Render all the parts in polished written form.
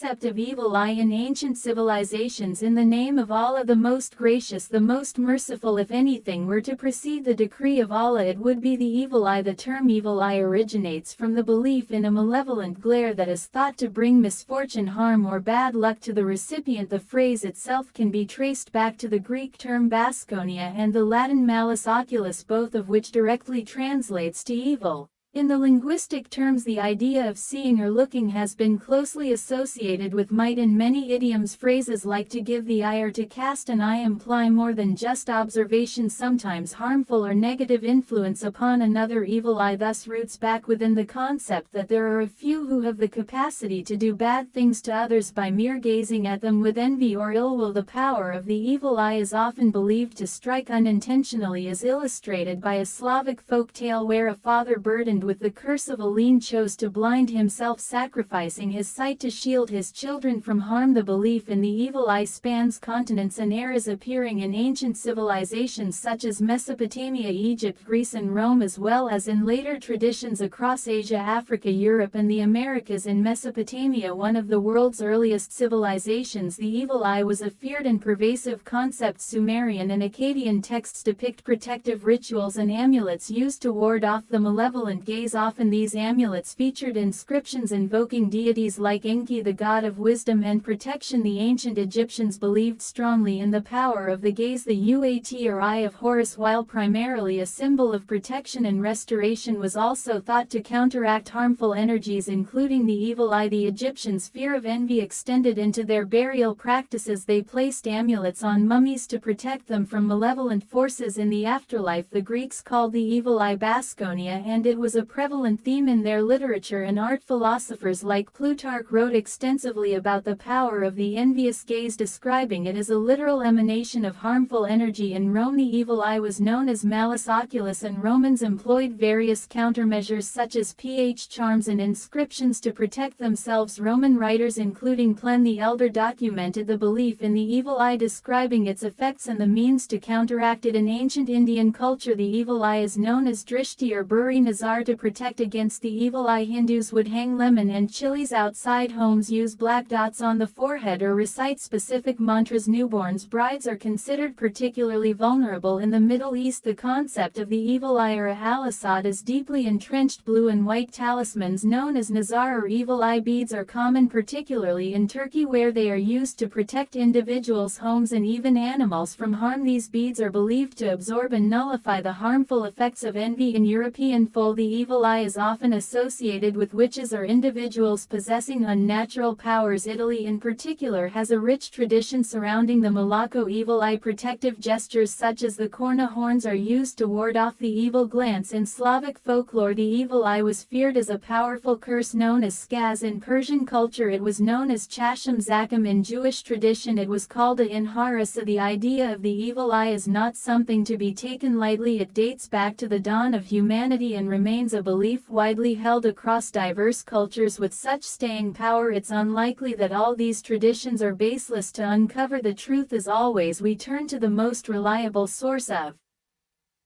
concept of evil eye in ancient civilizations in the name of Allah the Most Gracious, the Most Merciful. If anything were to precede the decree of Allah, it would be the evil eye. The term evil eye originates from the belief in a malevolent glare that is thought to bring misfortune, harm, or bad luck to the recipient. The phrase itself can be traced back to the Greek term Basconia and the Latin malus oculus, both of which directly translates to evil. In the linguistic terms, the idea of seeing or looking has been closely associated with might. In many idioms, phrases like to give the eye or to cast an eye imply more than just observation, sometimes harmful or negative influence upon another. Evil eye thus roots back within the concept that there are a few who have the capacity to do bad things to others by mere gazing at them with envy or ill will. The power of the evil eye is often believed to strike unintentionally, as illustrated by a Slavic folk tale where a father burdened with the curse of Aline chose to blind himself, sacrificing his sight to shield his children from harm. The belief in the evil eye spans continents and eras, appearing in ancient civilizations such as Mesopotamia, Egypt, Greece, and Rome, as well as in later traditions across Asia, Africa, Europe, and the Americas. In Mesopotamia, one of the world's earliest civilizations, the evil eye was a feared and pervasive concept. Sumerian and Akkadian texts depict protective rituals and amulets used to ward off the malevolent gaze. Often these amulets featured inscriptions invoking deities like Enki, the god of wisdom and protection. The ancient Egyptians believed strongly in the power of the gaze, the Uat or Eye of Horus. While primarily a symbol of protection and restoration, was also thought to counteract harmful energies, including the evil eye. The Egyptians' fear of envy extended into their burial practices. They placed amulets on mummies to protect them from malevolent forces in the afterlife. The Greeks called the evil eye Basconia, and it was a prevalent theme in their literature and art. Philosophers like Plutarch wrote extensively about the power of the envious gaze, describing it as a literal emanation of harmful energy. In Rome, the evil eye was known as malus oculus, and Romans employed various countermeasures such as ph charms and inscriptions to protect themselves. Roman writers including Pliny the Elder documented the belief in the evil eye, describing its effects and the means to counteract it. In ancient Indian culture, the evil eye is known as drishti or buri nazar. To protect against the evil eye, Hindus would hang lemon and chilies outside homes, use black dots on the forehead, or recite specific mantras. Newborns, brides are considered particularly vulnerable. In the Middle East, the concept of the evil eye or al-Asad is deeply entrenched. Blue and white talismans known as nazar or evil eye beads are common, particularly in Turkey, where they are used to protect individuals, homes, and even animals from harm. These beads are believed to absorb and nullify the harmful effects of envy. In European folk, the evil eye is often associated with witches or individuals possessing unnatural powers. Italy in particular has a rich tradition surrounding the Malacco evil eye. Protective gestures such as the corna horns are used to ward off the evil glance. In Slavic folklore, the evil eye was feared as a powerful curse known as skaz. In Persian culture, it was known as chasham zakim. In Jewish tradition, it was called a inharasa. The idea of the evil eye is not something to be taken lightly. It dates back to the dawn of humanity and remains a belief widely held across diverse cultures. With such staying power, it's unlikely that all these traditions are baseless. To uncover the truth, as always, we turn to the most reliable source of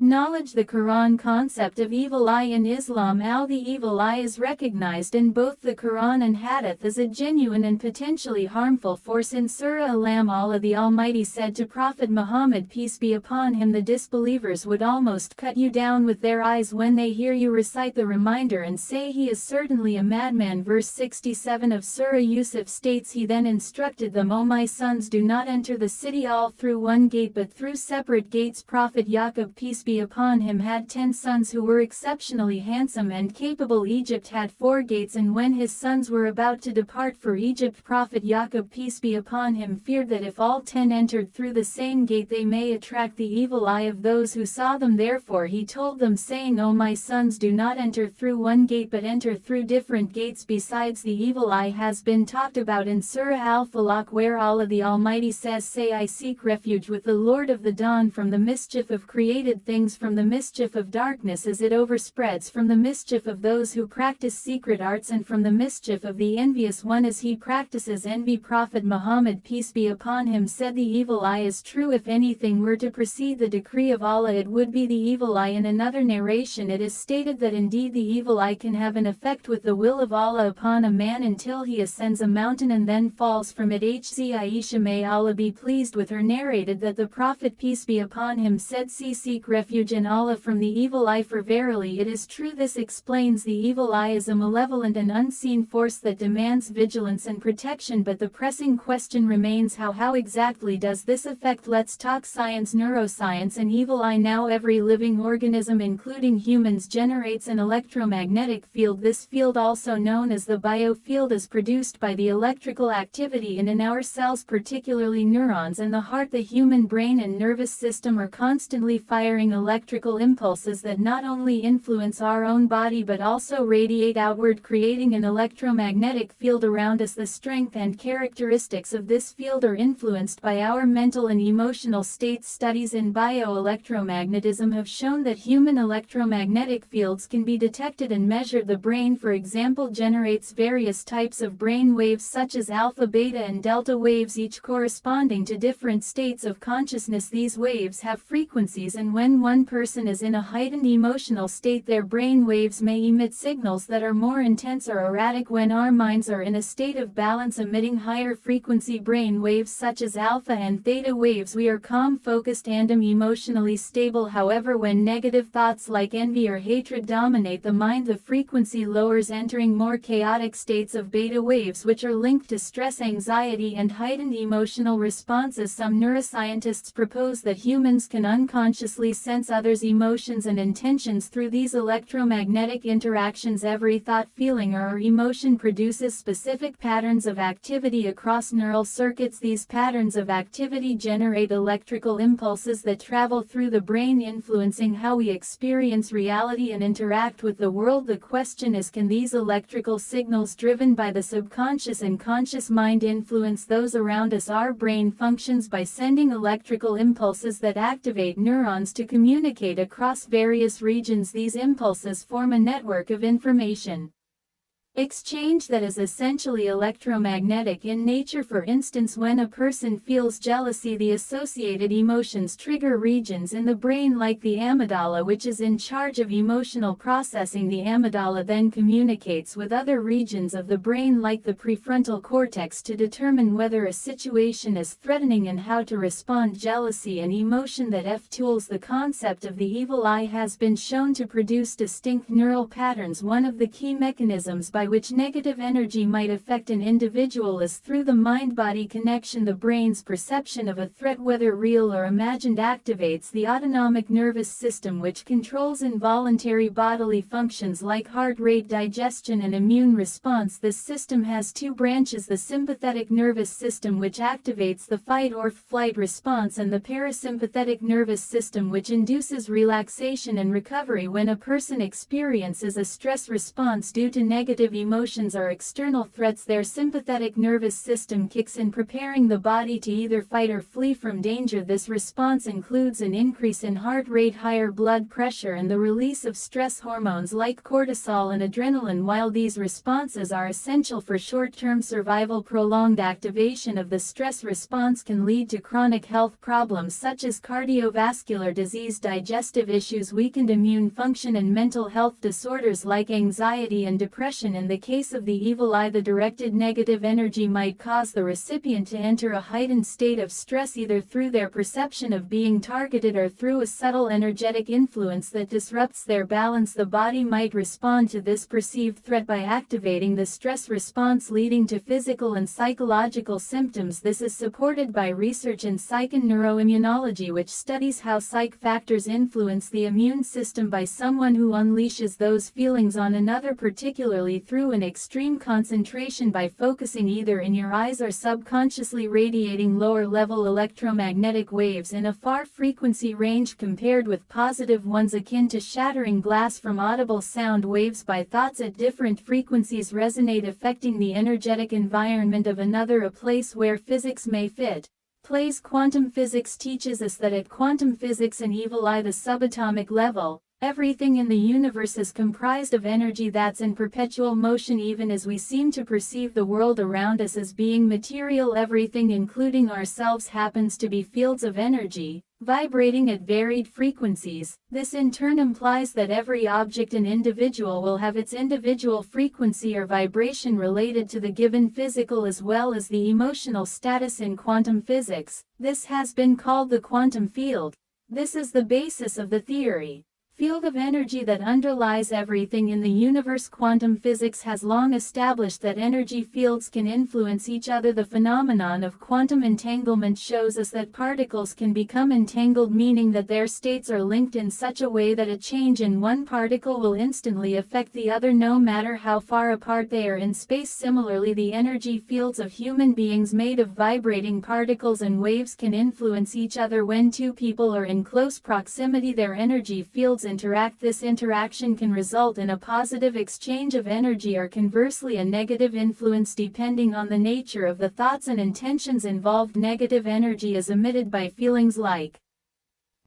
knowledge, the Quran. Concept of evil eye in Islam. The evil eye is recognized in both the Quran and Hadith as a genuine and potentially harmful force. In Surah Al-Lam, Allah the Almighty said to Prophet Muhammad, peace be upon him, the disbelievers would almost cut you down with their eyes when they hear you recite the reminder and say he is certainly a madman. Verse 67 of Surah Yusuf states, he then instructed them, O my sons, do not enter the city all through one gate but through separate gates. Prophet Yaqub, peace be upon him, had 10 sons who were exceptionally handsome and capable. Egypt had 4 gates, and when his sons were about to depart for Egypt, Prophet Yaqub, peace be upon him, feared that if all 10 entered through the same gate they may attract the evil eye of those who saw them. Therefore he told them, saying, O my sons, do not enter through one gate but enter through different gates. Besides, the evil eye has been talked about in Surah Al-Falaq, where Allah the Almighty says, say, I seek refuge with the Lord of the dawn from the mischief of created things. things from the mischief of darkness as it overspreads, from the mischief of those who practice secret arts, and from the mischief of the envious one as he practices envy. Prophet Muhammad, peace be upon him, said, the evil eye is true. If anything were to precede the decree of Allah, it would be the evil eye. In another narration it is stated that indeed the evil eye can have an effect with the will of Allah upon a man until he ascends a mountain and then falls from it. Aisha, may Allah be pleased with her, narrated that the Prophet, peace be upon him, said, seek refuge in Allah from the evil eye, for verily it is true. This explains the evil eye as a malevolent and unseen force that demands vigilance and protection, but the pressing question remains, how exactly does this affect? Let's talk science. Neuroscience. An evil eye. Now every living organism including humans generates an electromagnetic field. This field, also known as the biofield, is produced by the electrical activity in our cells, particularly neurons and the heart. The human brain and nervous system are constantly firing electrical impulses that not only influence our own body but also radiate outward, creating an electromagnetic field around us. The strength and characteristics of this field are influenced by our mental and emotional states. Studies in bioelectromagnetism have shown that human electromagnetic fields can be detected and measured. The brain, for example, generates various types of brain waves such as alpha, beta and delta waves, each corresponding to different states of consciousness. These waves have frequencies, and when one person is in a heightened emotional state, their brain waves may emit signals that are more intense or erratic. When our minds are in a state of balance, emitting higher frequency brain waves such as alpha and theta waves, we are calm, focused and emotionally stable. However, when negative thoughts like envy or hatred dominate the mind, the frequency lowers, entering more chaotic states of beta waves, which are linked to stress, anxiety and heightened emotional responses. Some neuroscientists propose that humans can unconsciously sense others' emotions and intentions through these electromagnetic interactions. Every thought, feeling or emotion produces specific patterns of activity across neural circuits. These patterns of activity generate electrical impulses that travel through the brain, influencing how we experience reality and interact with the world. The question is, can these electrical signals driven by the subconscious and conscious mind influence those around us? Our brain functions by sending electrical impulses that activate neurons to communicate across various regions. These impulses form a network of information exchange that is essentially electromagnetic in nature. For instance, when a person feels jealousy, the associated emotions trigger regions in the brain like the amygdala, which is in charge of emotional processing. The amygdala then communicates with other regions of the brain like the prefrontal cortex to determine whether a situation is threatening and how to respond. Jealousy, an emotion that fuels the concept of the evil eye, has been shown to produce distinct neural patterns. One of the key mechanisms by which negative energy might affect an individual is through the mind-body connection. The brain's perception of a threat, whether real or imagined, activates the autonomic nervous system, which controls involuntary bodily functions like heart rate, digestion and immune response. This system has two branches: the sympathetic nervous system, which activates the fight or flight response, and the parasympathetic nervous system, which induces relaxation and recovery. When a person experiences a stress response due to negative emotions or external threats, their sympathetic nervous system kicks in, preparing the body to either fight or flee from danger. This response includes an increase in heart rate, higher blood pressure, and the release of stress hormones like cortisol and adrenaline. While these responses are essential for short-term survival, prolonged activation of the stress response can lead to chronic health problems such as cardiovascular disease, digestive issues, weakened immune function, and mental health disorders like anxiety and depression. In the case of the evil eye, the directed negative energy might cause the recipient to enter a heightened state of stress, either through their perception of being targeted or through a subtle energetic influence that disrupts their balance. The body might respond to this perceived threat by activating the stress response, leading to physical and psychological symptoms. This is supported by research in psych and neuroimmunology, which studies how psych factors influence the immune system by someone who unleashes those feelings on another, particularly through an extreme concentration by focusing either in your eyes or subconsciously radiating lower-level electromagnetic waves in a far frequency range compared with positive ones, akin to shattering glass from audible sound waves by thoughts at different frequencies resonate, affecting the energetic environment of another, a place where physics may fit. Plays quantum physics teaches us that at quantum physics and evil eye the subatomic level, everything in the universe is comprised of energy that's in perpetual motion even as we seem to perceive the world around us as being material. Everything including ourselves happens to be fields of energy, vibrating at varied frequencies. This in turn implies that every object and individual will have its individual frequency or vibration related to the given physical as well as the emotional status in quantum physics. This has been called the quantum field. This is the basis of the theory. Field of energy that underlies everything in the universe. Quantum physics has long established that energy fields can influence each other. The phenomenon of quantum entanglement shows us that particles can become entangled, meaning that their states are linked in such a way that a change in one particle will instantly affect the other no matter how far apart they are in space. Similarly, the energy fields of human beings made of vibrating particles and waves can influence each other. When two people are in close proximity, their energy fields interact. This interaction can result in a positive exchange of energy or conversely a negative influence depending on the nature of the thoughts and intentions involved. Negative energy is emitted by feelings like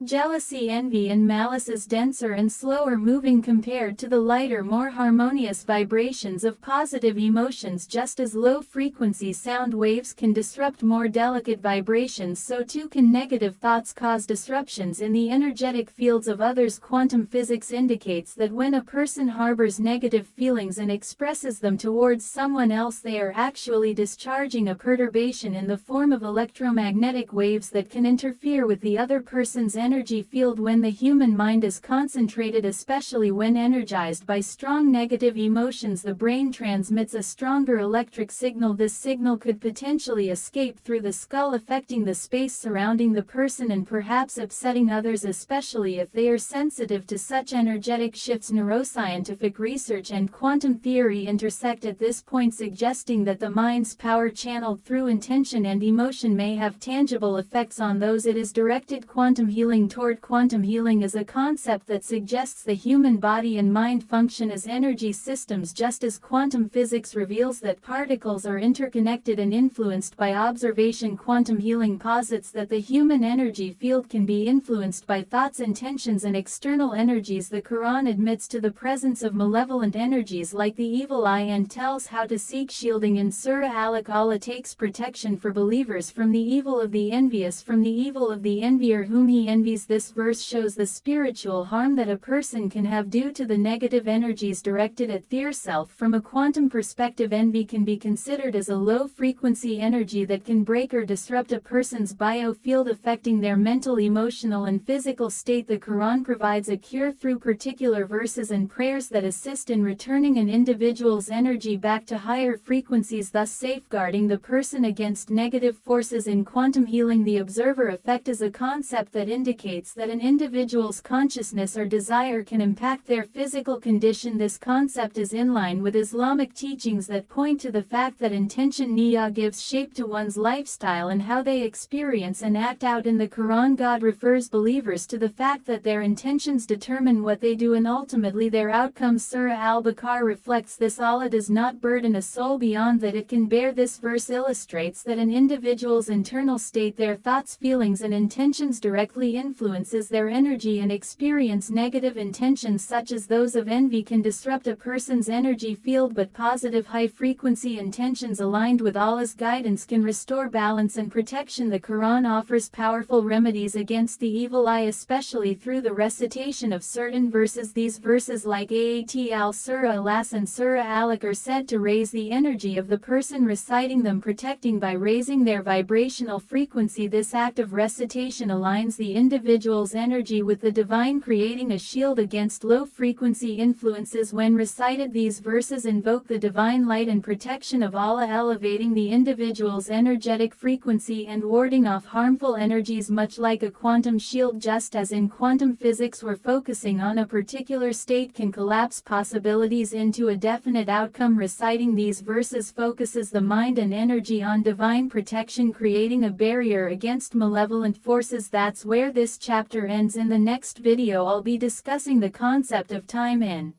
jealousy, envy, and malice is denser and slower moving compared to the lighter, more harmonious vibrations of positive emotions. Just as low-frequency sound waves can disrupt more delicate vibrations, so too can negative thoughts cause disruptions in the energetic fields of others. Quantum physics indicates that when a person harbors negative feelings and expresses them towards someone else, they are actually discharging a perturbation in the form of electromagnetic waves that can interfere with the other person's energy field. When the human mind is concentrated, especially when energized by strong negative emotions, the brain transmits a stronger electric signal. This signal could potentially escape through the skull, affecting the space surrounding the person and perhaps upsetting others, especially if they are sensitive to such energetic shifts. Neuroscientific research and quantum theory intersect at this point, suggesting that the mind's power channeled through intention and emotion may have tangible effects on those it is directed. Quantum healing. Toward quantum healing is a concept that suggests the human body and mind function as energy systems, just as quantum physics reveals that particles are interconnected and influenced by observation. Quantum healing posits that the human energy field can be influenced by thoughts, intentions, and external energies. The Quran admits to the presence of malevolent energies like the evil eye and tells how to seek shielding. In Surah Al-Alaq, Allah takes protection for believers from the evil of the envious, from the evil of the envier whom he envies. This verse shows the spiritual harm that a person can have due to the negative energies directed at their self. From a quantum perspective, envy can be considered as a low-frequency energy that can break or disrupt a person's biofield, affecting their mental, emotional, and physical state. The Quran provides a cure through particular verses and prayers that assist in returning an individual's energy back to higher frequencies, thus safeguarding the person against negative forces. In quantum healing, the observer effect is a concept that indicates that an individual's consciousness or desire can impact their physical condition. This concept is in line with Islamic teachings that point to the fact that intention niyya gives shape to one's lifestyle and how they experience and act out. In the Quran, God refers believers to the fact that their intentions determine what they do and ultimately their outcomes. Surah Al-Baqarah reflects this. Allah does not burden a soul beyond that it can bear. This verse illustrates that an individual's internal state, their thoughts, feelings, and intentions directly influences their energy and experience. Negative intentions such as those of envy can disrupt a person's energy field, but positive high-frequency intentions aligned with Allah's guidance can restore balance and protection. The Quran offers powerful remedies against the evil eye, especially through the recitation of certain verses. These verses, like Ayat al-Surah Al-As and Surah Al-Alaq, are said to raise the energy of the person reciting them, protecting by raising their vibrational frequency. This act of recitation aligns the individual's energy with the divine, creating a shield against low-frequency influences. When recited, these verses invoke the divine light and protection of Allah, elevating the individual's energetic frequency and warding off harmful energies, much like a quantum shield. Just as in quantum physics, where focusing on a particular state can collapse possibilities into a definite outcome, reciting these verses focuses the mind and energy on divine protection, creating a barrier against malevolent forces. That's where this chapter ends. In the next video, I'll be discussing the concept of time in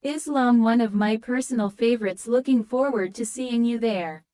Islam, one of my personal favorites. Looking forward to seeing you there.